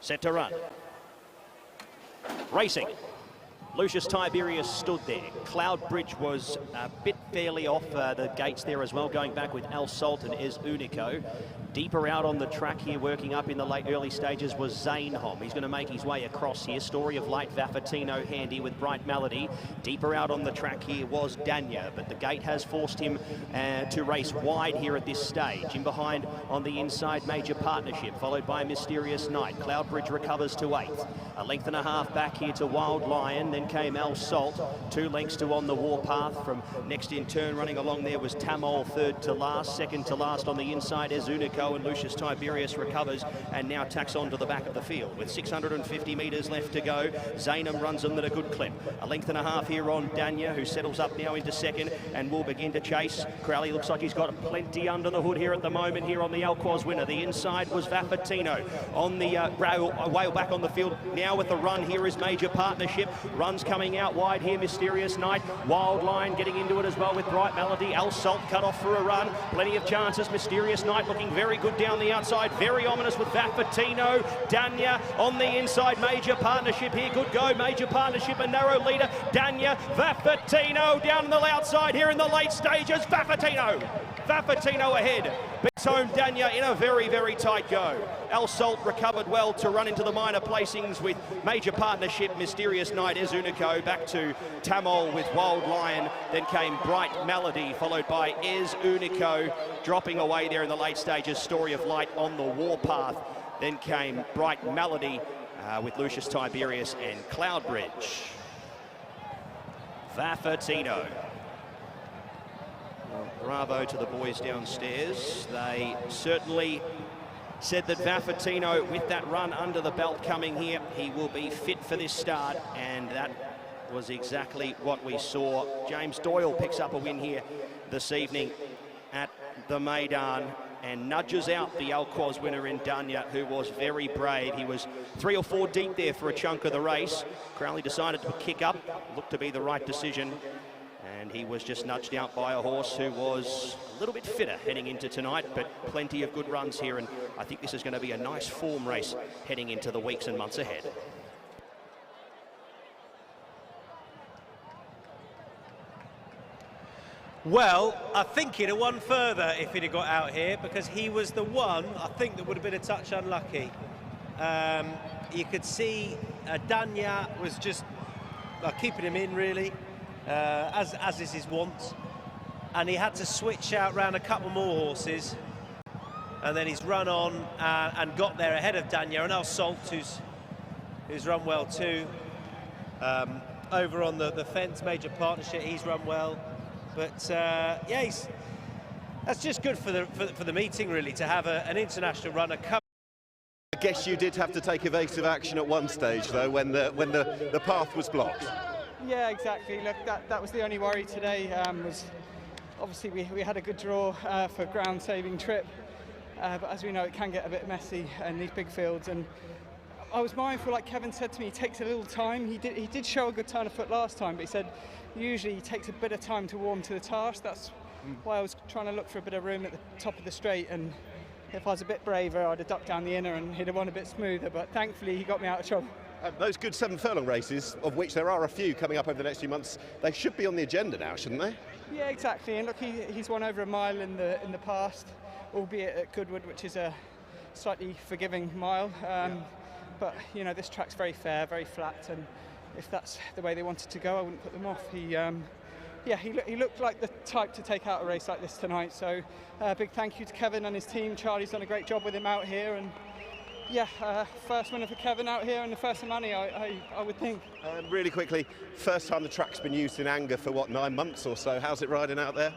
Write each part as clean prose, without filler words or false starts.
Set to run. Racing. Lucius Tiberius stood there. Cloudbridge was a bit fairly off the gates there as well, going back with Al Salt and Ez Unico. Deeper out on the track here, working up in the early stages, was Zainhom. He's going to make his way across here. Story of Light, Vafortino handy with Bright Melody. Deeper out on the track here was Danya, but the gate has forced him to race wide here at this stage. In behind on the inside, Major Partnership, followed by Mysterious Night. Cloudbridge recovers to 8th. A length and a half back here to Wild Lion. Then came Al Salt, 2 lengths to On the Warpath. From next in turn, running along there was Tamol, 3rd to last. 2nd to last on the inside, Ez Unico, and Lucius Tiberius recovers and now tacks on to the back of the field. With 650 metres left to go, Zainham runs them at a good clip. A length and a half here on Danya, who settles up now into 2nd and will begin to chase. Crowley looks like he's got plenty under the hood here at the moment here on the Alquoz winner. The inside was Vafortino. On the whale back on the field now with the run here is Major Partnership. Runs coming out wide here, Mysterious Night. Wild Lion getting into it as well with Bright Melody. Al Salt cut off for a run. Plenty of chances. Mysterious Night looking very good down the outside. Very ominous with Vafortino. Danya on the inside. Major Partnership here. Good go. Major Partnership, a narrow leader. Danya, Vafortino down on the outside here in the late stages. Vafortino ahead. Beats home Danya in a very, very tight go. Al Salt recovered well to run into the minor placings with Major Partnership, Mysterious Night, Ez Unico, back to Tamol with Wild Lion. Then came Bright Melody, followed by Ez Unico, dropping away there in the late stages. Story of Light on the Warpath. Then came Bright Melody with Lucius Tiberius and Cloudbridge. Vafortino. Bravo to the boys downstairs. They certainly said that Vafortino, with that run under the belt coming here, he will be fit for this start, and that was exactly what we saw. James Doyle picks up a win here this evening at the Meydan and nudges out the Alquoz winner in Danya, who was very brave. He was 3 or 4 deep there for a chunk of the race. Crowley decided to kick up, looked to be the right decision, and he was just nudged out by a horse who was a little bit fitter heading into tonight, but plenty of good runs here, and I think this is going to be a nice form race heading into the weeks and months ahead. Well, I think he'd have won further if he'd have got out here, because he was the one, I think, that would have been a touch unlucky. You could see Danya was just keeping him in, really. As is his wont, and he had to switch out round a couple more horses, and then he's run on and got there ahead of Danya, and Al Salt, who's run well too. Over on the fence, Major Partnership, he's run well, but yeah, that's just good for the meeting, really, to have an international runner come. I guess you did have to take evasive action at one stage, though, when the path was blocked. Yeah, exactly. Look, that was the only worry today. Was obviously we had a good draw for ground-saving trip, but as we know, it can get a bit messy in these big fields. And I was mindful, like Kevin said to me, it takes a little time. He did show a good turn of foot last time, but he said usually it takes a bit of time to warm to the task. That's why I was trying to look for a bit of room at the top of the straight, and if I was a bit braver, I'd have ducked down the inner and he'd have won a bit smoother, but thankfully he got me out of trouble. Those good 7 furlong races, of which there are a few coming up over the next few months, they should be on the agenda now, shouldn't they? Yeah, exactly. And look, he's won over a mile in the past, albeit at Goodwood, which is a slightly forgiving mile. But you know, this track's very fair, very flat, and if that's the way they wanted to go, I wouldn't put them off. He looked like the type to take out a race like this tonight. So big thank you to Kevin and his team. Charlie's done a great job with him out here, and yeah, first winner for Kevin out here, and the first of money, I would think. Really quickly, first time the track's been used in anger for what, 9 months or so. How's it riding out there?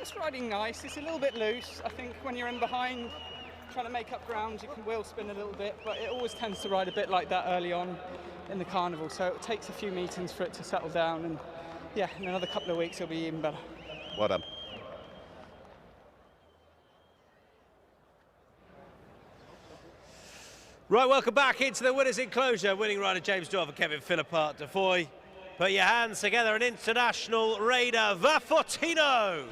It's riding nice. It's a little bit loose. I think when you're in behind, trying to make up ground, you can wheel spin a little bit, but it always tends to ride a bit like that early on in the carnival. So it takes a few meetings for it to settle down, and yeah, in another couple of weeks it'll be even better. Well done. Right, welcome back into the winners' enclosure. Winning rider James Doyle for Kevin Philippart de Foy. Put your hands together, an international raider, Vafortino.